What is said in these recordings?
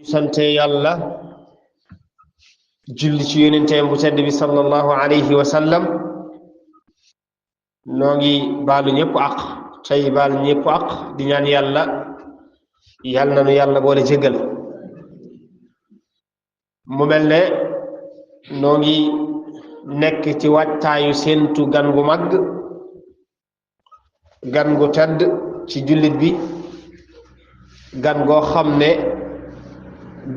sante yàlla julli ci yonenteem bu tedd bi sallallahu alayhi wa sallam noo ngi baalu ñëpp ak tey baal ñëpp ak di ñaan yàlla yàlla na nu yàlla boole jéggal mu mel ne noo ngi nekk ci wàccaayu séentu gan gu mag gan gu tedd ci jullit bi gan goo xam ne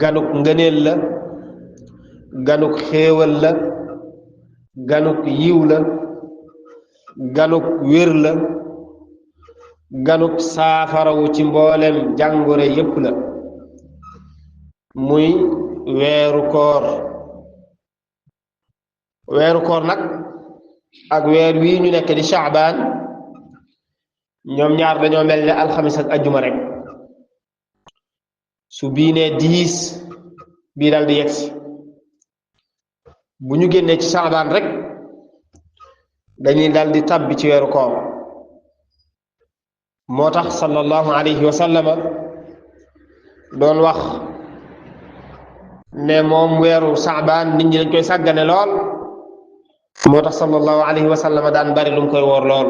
ganuk ngëneel la ganuk xéewal la ganuk yiw la ganuk wér la ganuk saafarawu ci mboolem jàngoro yépp la muy weeru koor nag ak weer wii ñu nekk di Shaabaan ñoom ñaar dañoo mel ne alxamis ak ajjuma rek su bii nee 10 bii dal di yegsi bu ñu génnee ci Shaabaan rek dañuy dal di tabbi ci weeru koor moo tax sallallahu alayhi wa sallama doon wax ne moom weeru Shaabaan nit ñi dañ koy sàggane lool moo tax sallallahu alayhi wa sallama daan bari lu mu koy woor lool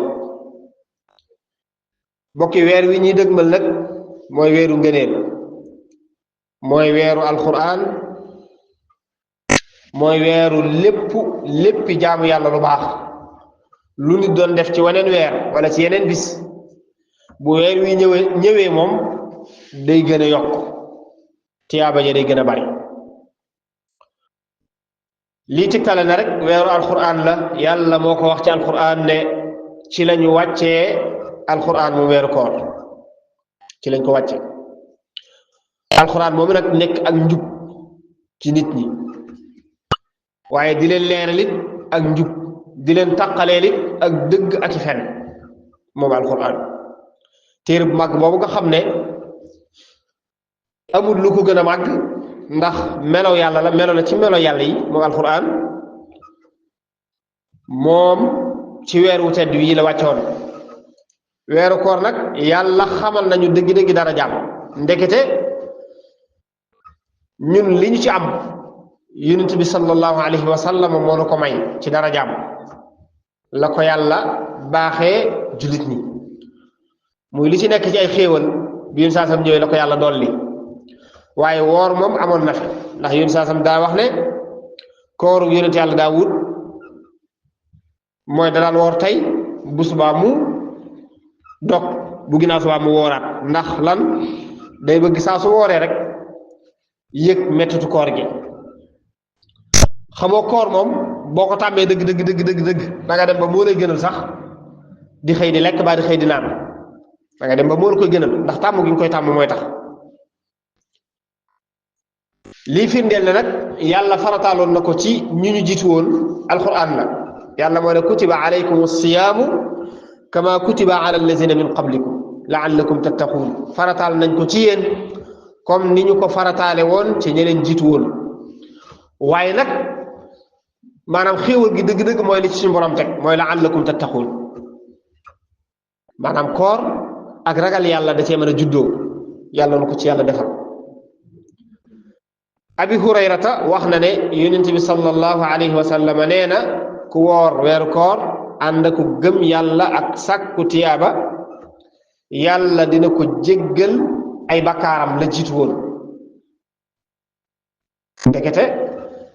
bokki weer wi ñuy dëgmal nag mooy weeru ngëneel mooy weeru alquran mooy weeru léppi jaamu yàlla lu baax lu nit doon def ci weneen weer wala ci yeneen bis bu weer wi ñëwee moom day gën a yokk tiyaaba ja day gën a bari lii tegtale na rek weeru alquran la yàlla moo ko wax ci alquran ne ci lañu wàccee alquran mu weeru koor ci lañ ko wàcce alquran moomu nag nekk ak njub ci nit ñi waaye di leen leeralit ak njub di leen taqaleelit ak dëgg ak i fen moom alquran téere bu màgg boobu nga xam ne amul lu ko gën a màgg ndax melow yàlla la melo la ci melo yàlla yi moom alquran moom ci weer wu tedd wi la wàccoon weeru koor nag yàlla xamal nañu dëgg-dëgg dara jàmm ndekete ñun li ñu ci am yonent bi sallallahu alayhi wa sallam moo nu ko may ci dara jàmm la ko yàlla baaxee jullit ñi muy li ci nekk ci ay xéewal bi yun saasam ñëwee la ko yàlla dolli waaye woor moom amoon na fi ndax yun saasam daa wax ne kooru yonent yàlla Daawud mooy da daan woor tey bu subaa mu dog bu ginnaaw subaa mu wooraat ndax lan day bëgg saa su wooree rek yëg mettitu koor gi xamoo koor moom boo ko tàmmee dëgg da nga dem ba moo lay gënal sax di xëy di lekk baa di xëy di naan da nga dem ba moo la koy gënal ndax tàmm gi nga koy tàmm mooy tax lii firndeel ne nag yàlla farataaloon na ko ci ñu jiitu woon alquran la yàlla moo ne kutiba alaykum siyaamu kama kutiba ala allazina min qablikum laallakum tattaquun farataal nañ ko ci yéen comme ni ñu ko farataale woon ci ñeneen jiitu woon waaye nag maanaam xéewal gi dëgg-dëgg mooy li ci suñu borom teg mooy laallakum tattaquun maanaam koor ak ragal yàlla da cee mën a juddoo yàlla na ko ci yàlla defal abi hurayrata wax na ne yonent bi sallallahu alayhi wa sallam nee na ku woor weeru koor ànd ku gëm yàlla ak sàkku tiyaaba yàlla dina ko jéggal ay bakkaaram la jiitu woon ndekete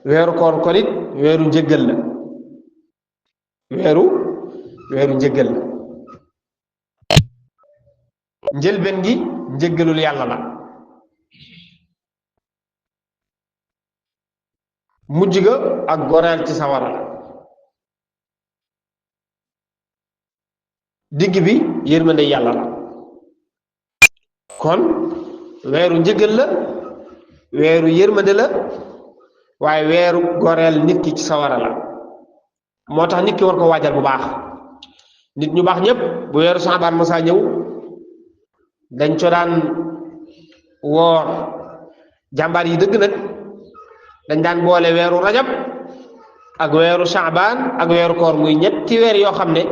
weeru koor ko nit weeru njëggal la weeru njëggal la njëlbeen gi njëggalul yàlla la mujj ga ak goreel ci sawara la digg bi yërmande yàlla la kon weeru njëgal la weeru yërmande la waaye weeru goreel nit ki ci sawara la moo tax nit ki war ko waajal bu baax nit ñu baax ñépp bu weeru Saabaan mosaa ñëw dañ co daan woor jàmbaar yi dëgg nag dañ daan boole weeru rajab ak weeru Saabaan ak weeru koor muy ñetti weer yoo xam ne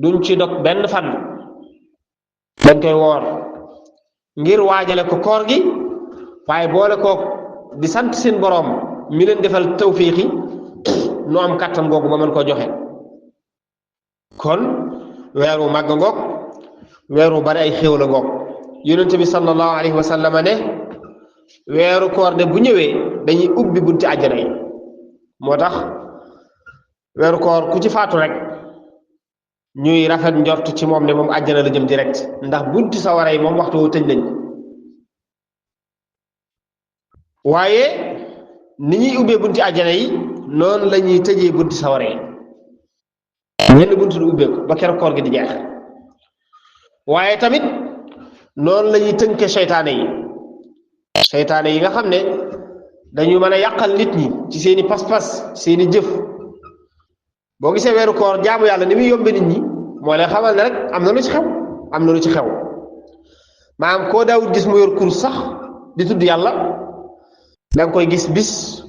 duñ ci dog benn fan dañ koy woor ngir waajale ko koor gi waaye boole kook di sant seen boroom mi leen defal tawfiixi nu am kàttan googu ba mën koo joxe kon weeru màgg ngoog weeru bari ay xéewal a ngoog yonent bi sallallahu alayhi wa sallam ne weeru koor de bu ñëwee dañuy ubbi bunti àjjana yi moo tax weeru koor ku ci faatu rek ñuy rafet njort ci moom ne moom àjjana la jëm direct ndax bunti sawara yi moom waxtu woo tëj nañ waaye ni ñuy ubbee bunti àjjana yi noonu la ñuy tëjee bunti sawara yi benn bunti du ubbeeku ba keroog koor gi di jeex waaye tamit noonu la ñuy tënke seytaane yi nga xam ne dañu mën a yàqal nit ñi ci seeni pas-pas seeni jëf boo gisee weeru koor jaamu yàlla ni muy yombe nit ñi moo lay xamal ne rek am na lu ci xew maanaam koo daawut gis mu yor kurus sax di tudd yàlla da nga koy gis bis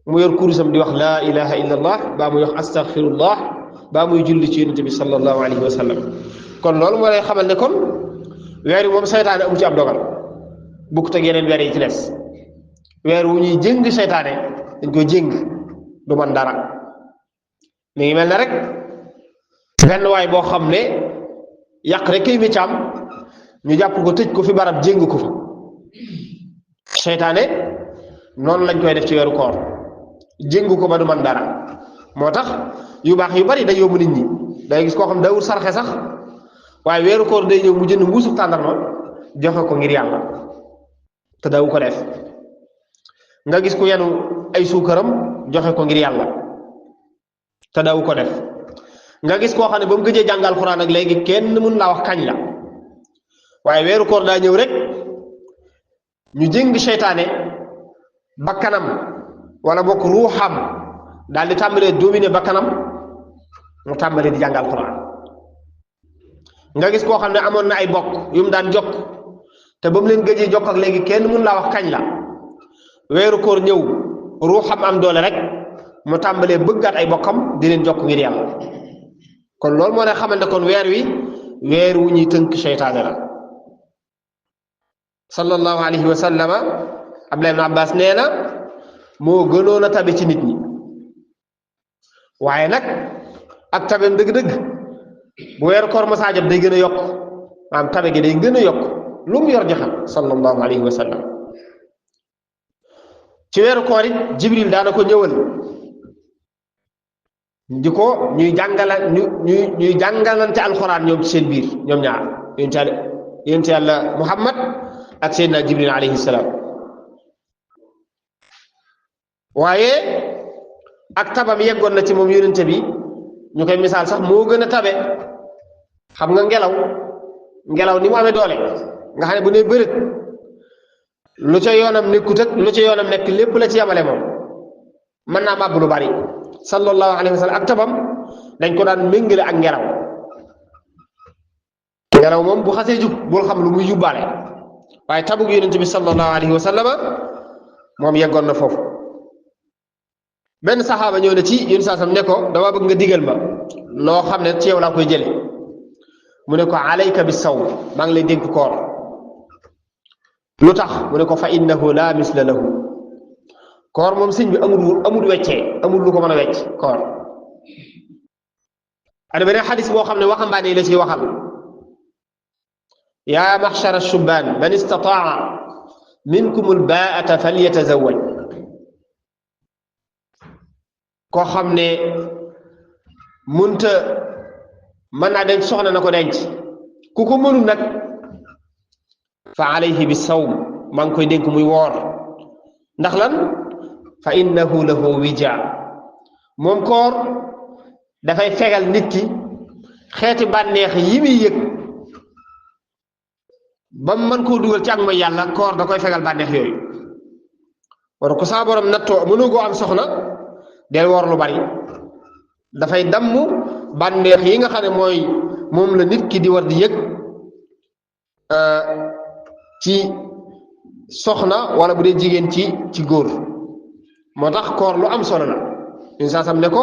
mu yor kurusam di wax laa ilaha illa allah baa muy wax astaghfirullah baa muy julli ci yonent bi sallallahu alayhi wa sallam kon loolu moo lay xamal ne kon weer yi moom seytaane amu ci ab dogal bukkut ak yeneen weer yi ci des weer wu ñuy jëng seytaane dañ koy jëng du man dara mi ngi mel ne rek benn waay boo xam ne yàq rek kay méccaam ñu jàpp ko tëj ko fi barab jëng ko fa seytaane noonu lañ koy def ci weeru koor jëng ko ba du man dara moo tax yu baax yu bari day yóbbu nit ñi day gis koo xam dawul sarxe sax waaye weeru koor day ñëw mu jënd mbuusu tàndarma joxe ko ngir yàlla te daw ko def nga gis ku yenu ay suukaram joxe ko ngir yàlla te daw ko def nga gis koo xam ne ba mu gëjee jàngal Alxuraan ak léegi kenn mun laa wax kañ la waaye weeru koor daa ñëw rek ñu jëng seytaane bakkanam wala bokk ruuxam daal di tàmbalee dominer bakkanam mu tàmbalee di jàngal Alxuraan nga gis koo xam ne amoon na ay bokk yu mu daan jokk te ba mu leen gëjee jokk ak léegi kenn mun laa wax kañ la weeru koor ñëw ruuxam am doole rek mu tàmbalee bëggaat ay bokkam di leen jokk ngir yàlla kon loolu moo ne xamal ne kon weer wi weer wu ñuy tënk seytaane la sallallahu alayhi wa sallama Abdullah ibn Abbas nee na moo gënoon a tabe ci nit ñi waaye nag ak tabeem dëgg-dëgg bu weeru koor masaa jot day gën a yokk maanaam tabe gi day gën a yokk lu mu yor joxe sallallahu alayhi wa sallam ci weeru koor it Jibril daana ko ñëwal di ko ñuy jàngalante alxuraan ñoom ci seen biir ñoom ñaar yonent yàlla Muhammad ak Seydina Jibril alayhi salaam waaye ak tabam yeggoon na ci moom yonent bi ñu koy misaal sax moo gën a tabe xam nga ngelaw ni mu amee doole nga xam ne bu ne bërët lu ca yoonam nekkut ak lu ca yoonam nekk lépp la ci yamale moom mën naa màbb lu bari sallallahu alayhi wa sallam ak tabam dañ ko daan méngale ak ngelaw moom bu xasee jub bul xam lu muy yubbaale waaye tabug yonent bi sallallahu alayhi wa sallama moom yeggoon na foofu benn saxaaba ñëw na ci yéen saa sam ne ko dama bëgg nga digal ma loo xam ne ci yow laa koy jële mu ne ko alayka bis sawm maa ngi lay dénk koor lu tax mu ne ko fa innahu la misla lahu koor moom sëñ bi amul weccee amul lu ko mën a wecc koor ana beneen xadis boo xam ne waxambaane yi la ciy waxal yaa maxshara shubaan man istataa minkum albaata falyatazawaj koo xam ne munta mën naa denc soxna na ko denc ku ko mënul nag fa alayhi bi sawm maa ngi koy dénk muy woor ndax lan fa innahu lahu wija moom koor dafay fegal nit ki xeeti bànneex yi muy yëg ba mu mën koo dugal ci ak mooy yàlla koor da koy fegal bànneex yooyu war ko saa borom nattoo mënu goo am soxna del woor lu bari dafay damm bànneex yi nga xam ne mooy moom la nit ki di war di yëg ci soxna wala bu dee jigéen ci góor moo tax koor lu am solo la ñun saa sam ne ko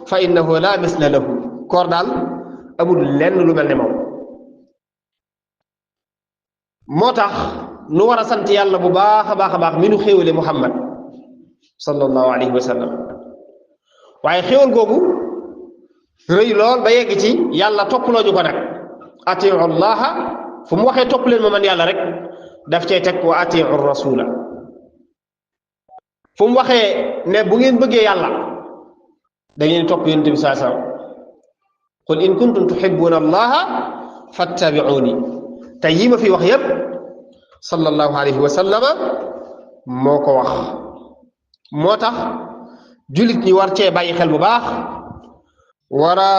fa innahu la misla lahu koor daal amul lenn lu mel ne moom moo tax nu war a sant yàlla bu baax a baax mi nu xéewale Muhammad sallallahu alayhi wa sallam waaye xéewal googu rëy lool ba yegg ci yàlla toppaloo ñu ko nag atiu llaha fu mu waxee topp leen ma man yàlla rek daf cay teg wa atiu rasula fu mu waxee ne bu ngeen bëggee yàlla da ngeen topp yonent bi saa saa qul in kuntum tuhibbuna allaha fattabi'uni te yii ma fi wax yépp sallallahu alayhi wa sallama moo ko wax moo tax jullit ñi war cee bàyyi xel bu baax war a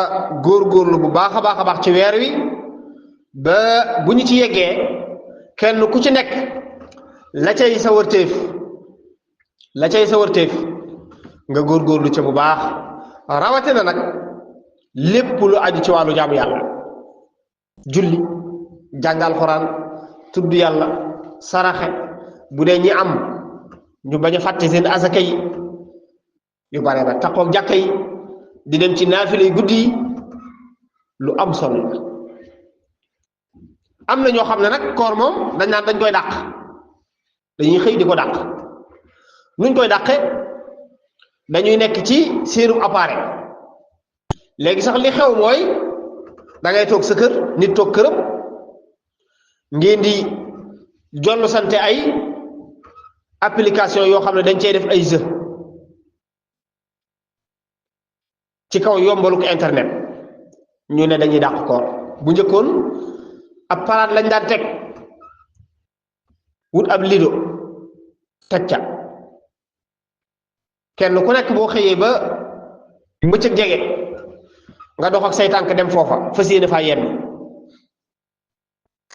góorgóorlu bu baax a baax ci weer wi ba bu ñu ci yeggee kenn ku ci nekk la cay sa wërteef nga góorgóorlu ca bu baax rawatina nag lépp lu aju ci wàllu jaamu yàlla julli jàngal Alxuraan tudd yàlla saraxe bu dee ñi am ñu bañ a fàtte seen asaka yi yu bare ba taqoog jàkka yi di dem ci naafile yi guddi yi lu am solo la am na ñoo xam ne nag koor moom dañ naan dañ koy dàq dañuy xëy di ko dàq nuñ koy dàqe dañuy nekk ci seenu appareil léegi sax li xew mooy da ngay toog sa kër nit toog këram ngeen di jollu sante ay application yoo xam ne dañ cey def ay jeu ci kaw yombalu ko internet ñu ne dañuy dàq koor bu njëkkoon ab paraat lañ daan teg wut ab lido teg ca kenn ku nekk boo xëyee ba bëccëg jege nga dox ak say tànk dem foofa fas yéene faa yenn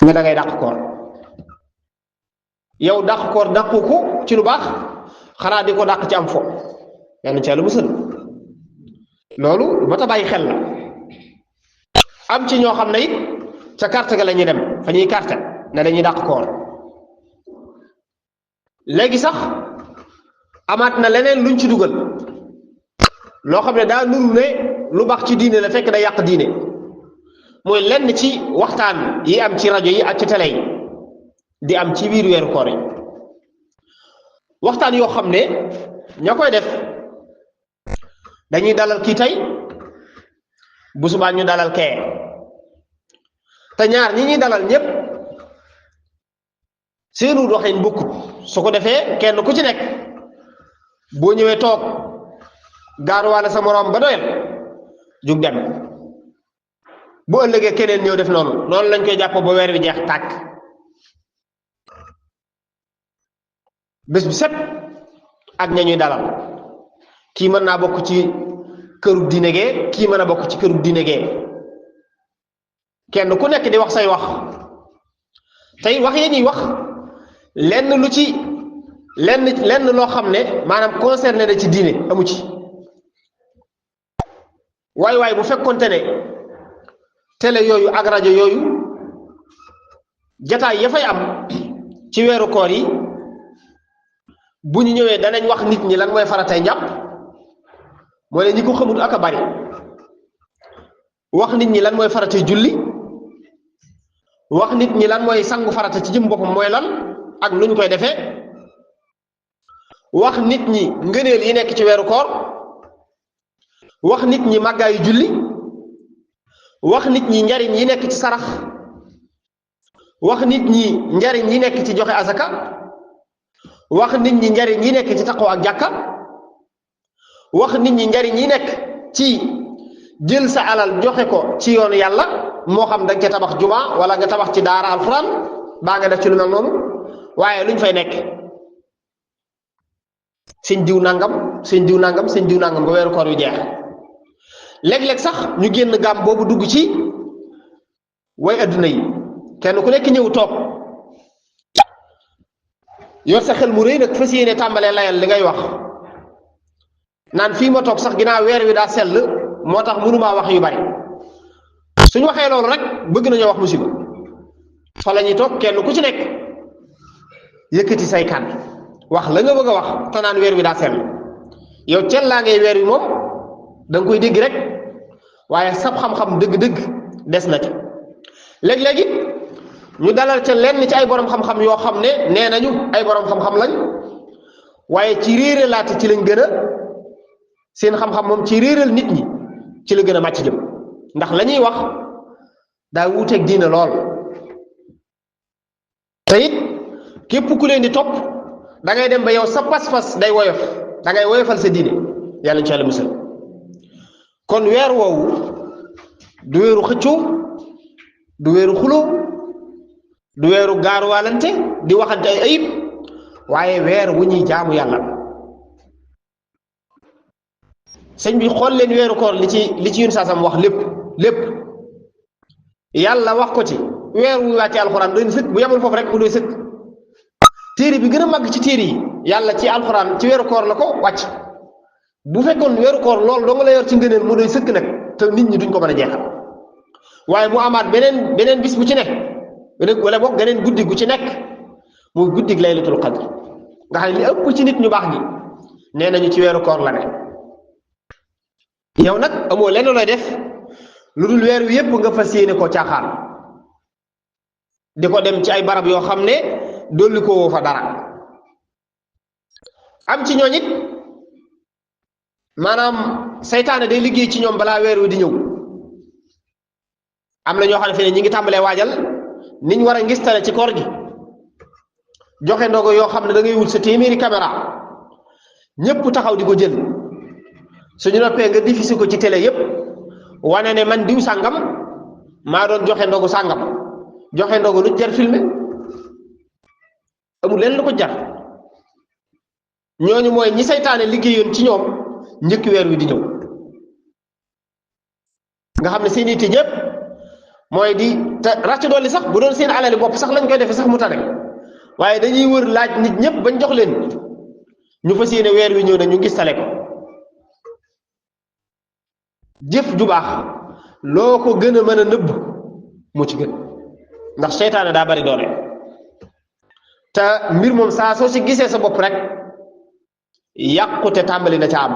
nga da ngay dàq koor yow dàq koor dàqu ko ci lu baax xanaa di ko dàq ci am fo yàlla ci yàlla musal loolu ba ta bàyyi xel la am ci ñoo xam ne it ca carte ga la ñuy dem fa ñuy carte ne dañuy dàq koor léegi sax amaat na leneen luñ ci dugal loo xam ne daa nuru ne lu baax ci diine la fekk da yàq diine mooy lenn ci waxtaan yi am ci rajo yi ak ci télé yi di am ci biir weeru koor yi waxtaan yoo xam ne ña koy def dañuy dalal kii tey bu subaa ñu dalal kee te ñaar ñi ñuy dalal ñépp seenu doxin bokkut su ko defee kenn ku ci nekk boo ñëwee toog gaaruwaale sa moroom ba doyal jug dem bu ëllëgee keneen ñëw def noonu lañ koy jàpp ba weer wi jeex tàkk bés bu set ak ña ñuy dalal kii mën naa bokk ci këru diine gee kii mën a bokk ci këru diine gee kenn ku nekk di wax say wax tey wax yi ñuy wax lenn lu ci lenn loo xam ne maanaam concerné na ci diine amu ci waay bu fekkonte ne télé yooyu ak rajo yooyu jataay ya fay am ci weeru koor yi bu ñu ñëwee danañ wax nit ñi lan mooy faratay njàpp moo ne ñi ko xamul ak a bari wax nit ñi lan mooy faratay julli wax nit ñi lan mooy sangu farata ci jëm boppam mooy lan ak luñ koy defee wax nit ñi ngëneel yi nekk ci weeru koor wax nit ñi màggaayu julli wax nit ñi njariñ yi nekk ci sarax wax nit ñi njariñ yi nekk ci joxe azaka wax nit ñi njariñ yi nekk ci taqoo ak jàkka wax nit ñi njariñ yi nekk ci jël sa alal joxe ko ci yoonu yàlla moo xam da nga ca tabax juma wala nga tabax ci daara alxuraan baa nga def ci lu mel noonu waaye luñ fay nekk sëñ diw nangam ba weeru koor yu jeex léeg-léeg sax ñu génn gàm boobu dugg ci way adduna yi kenn ku nekk ñëw toog yor sa xel mu rëy nag fas yéene tàmbalee layal li ngay wax naan fii ma toog sax ginnaaw weer wi daa sell moo tax mënumaa wax yu bari suñ waxee loolu rek bëgg nañoo wax musiba fa la ñuy toog kenn ku ci nekk yëkkati say kàddu wax la nga bëgg a wax te naan weer wi daa sell yow cel laa ngay weer wi moom da nga koy dégg rek waaye sab xam-xam dëgg-dëgg des na ci léeg-léegi ñu dalal ca lenn ci ay borom xam-xam yoo xam ne nee nañu ay borom xam-xam lañ waaye ci réere laate ci lañ gën a seen xam-xam moom ci réeral nit ñi ci la gën a màcc jëm ndax la ñuy wax daa wuuteeg diina lool te it képp ku leen di topp da ngay dem ba yow sa pas-pas day woyof da ngay woyofal sa diine yàlla ci yàlla musal kon weer woowu du weeru xëccoo du weeru xuloo du weeru gaaruwaalante di waxante ay ayib waaye weer wu ñuy jaamu yàlla sëñ bi xool leen weeru koor li ci yun saasam wax lépp yàlla wax ko ci weer wu wàcce alxuraan doy sëkk bu yemul foofu rek mu doy sëkk téere bi gën a màgg ci téere yi yàlla ci alxuraan ci weeru koor la ko wàcc bu fekkoon weeru koor loolu doo nga la yor ci ngëneel mu doy sëkk nag te nit ñi duñ ko mën a jeexal waaye mu amaat beneen bis bu ci nekk wala boog geneen guddi gu ci nekk muy guddig laylatul qadr nga xam ne li ëpp ci nit ñu baax ñi nee nañu ci weeru koor la ne yow nag amoo lenn looy def lu dul weer wi yépp nga fas yéene koo caaxaan di ko dem ci ay barab yoo xam ne dolli ko woo fa dara am ci ñooñ it maanaam saytaane day liggéey ci ñoom balaa weer wi di ñëw am na ñoo xam ne fi ne ñi ngi tàmbalee waajal niñ war a ngistale ci koor gi joxe ndogo yoo xam ne da ngay wut sa téeméeri caméra ñépp taxaw di ko jël suñu noppee nga diffusé ko ci télé yépp wane ne man diw sàngam maa doon joxe ndogu sàngam joxe ndogu lu jar filmé amul leen lu ko jar ñooñu mooy ñi saytaane liggéeyoon ci ñoom njëkk weer wi di ñëw nga xam ne seen itte ñëpp mooy di te ràcc dolli sax bu doon seen alali bopp sax lañ koy defee sax mu tane waaye dañuy wër laaj nit ñëpp bañ jox leen ñu fas yéene weer wi ñëw na ñu gis tale ko jëf ju baax loo ko gën a mën a nëbb mu ci gën ndax seytaane daa bari doole te mbir moom saa soo ci gisee sa bopp rek yàqute tàmbali na ca am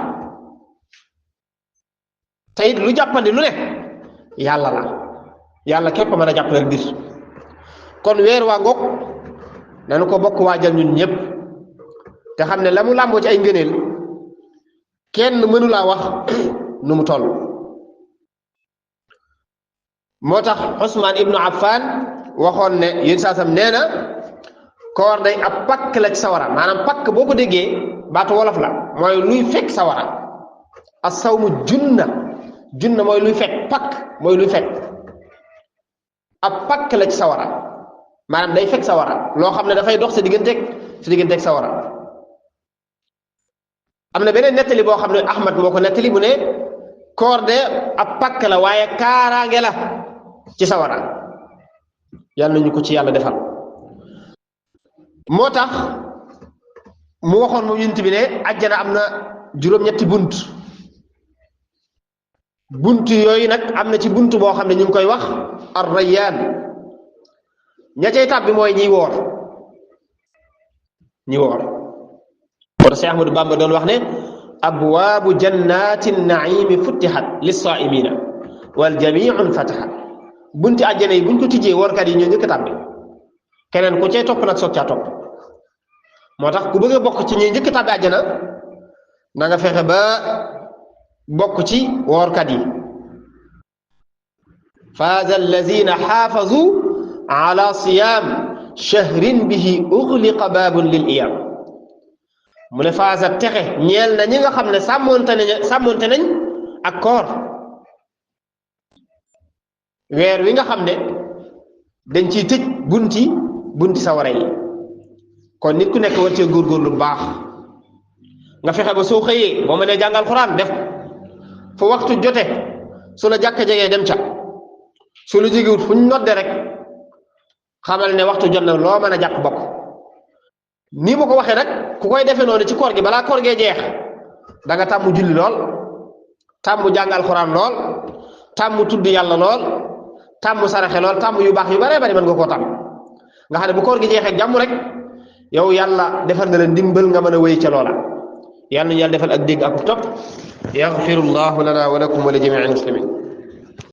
te it lu jàppandi lu ne yàlla la yàlla képp mën a jàppale mbir kon weer waa ngoog nanu ko bokk waajal ñun ñëpp te xam ne la mu làmboo ci ay ngëneel kenn mënu laa wax nu mu toll moo tax Usmaan ibnu Affan waxoon ne yéen saasam nee na koor day ab pakk la ci sawara maanaam pakk boo ko déggee baatu wolof la mooy luy fekk sawara as-sawmu junna mooy luy fekk pakk mooy luy fekk ab pakk la ci sawara maanaam day fekk sawara loo xam ne dafay dox sa digganteeg sawara am na beneen nettali boo xam ne Ahmad moo ko nettali mu ne koor de ab pakk la waaye kaaraange la ci sawara yàlla nañu ko ci yàlla defal moo tax mu waxoon moom yonent bi ne àjjana am na juróom-ñetti bunt yooyu nag am na ci bunt boo xam ne ñu ngi koy wax ar-rayyaan ña cay tàbbi mooy ñiy woor kon Cheikh Ahmadou Bamba doon wax ne abwaabu jannati naimi futtihat lissaa'imina wal jamiu fatahat bunti àjjana yi buñ ko tijjee woorkat yi ñoo njëkk a tàbbi keneen ku cay topp nag soog caa topp moo tax ku bëgg a bokk ci ñuy njëkk a tàbbi àjjana na nga fexe ba bokk ci woorkat yi faaza allazina xaafazu ala siyam shahrin bihi ughliqa baabun lil iyam mu ne faasa texe ñeel na ñi nga xam ne sàmmoonte nañ ak koor weer wi nga xam ne dañ ciy tëj bunti sawara yi kon nit ku nekk war cee góorgóorlu bu baax nga fexe ba soo xëyee boo mënee jàngal Alxuraan def fu waxtu jote su la jàkka jegee dem ca su la jegewut fu ñu nodde rek xamal ne waxtu jot na loo mën a jàpp bokk nii ma ko waxee rek ku koy defee noonu ci koor gi balaa koor gee jeex da nga tàmm julli lool tàmm jàng alxuraan lool tàmm tudd yàlla lool tàmm saraxe lool tàmm yu baax yu baree bari mën nga koo tàmm nga xam ne bu koor gi jeexee jàmm rek yow yàlla defal na leen ndimbal nga mën a wéy ca loola yàlla nañu yàlla defal ak dégg ak topp yaxfirullahu lana wa lakum wa li jamiil muslimin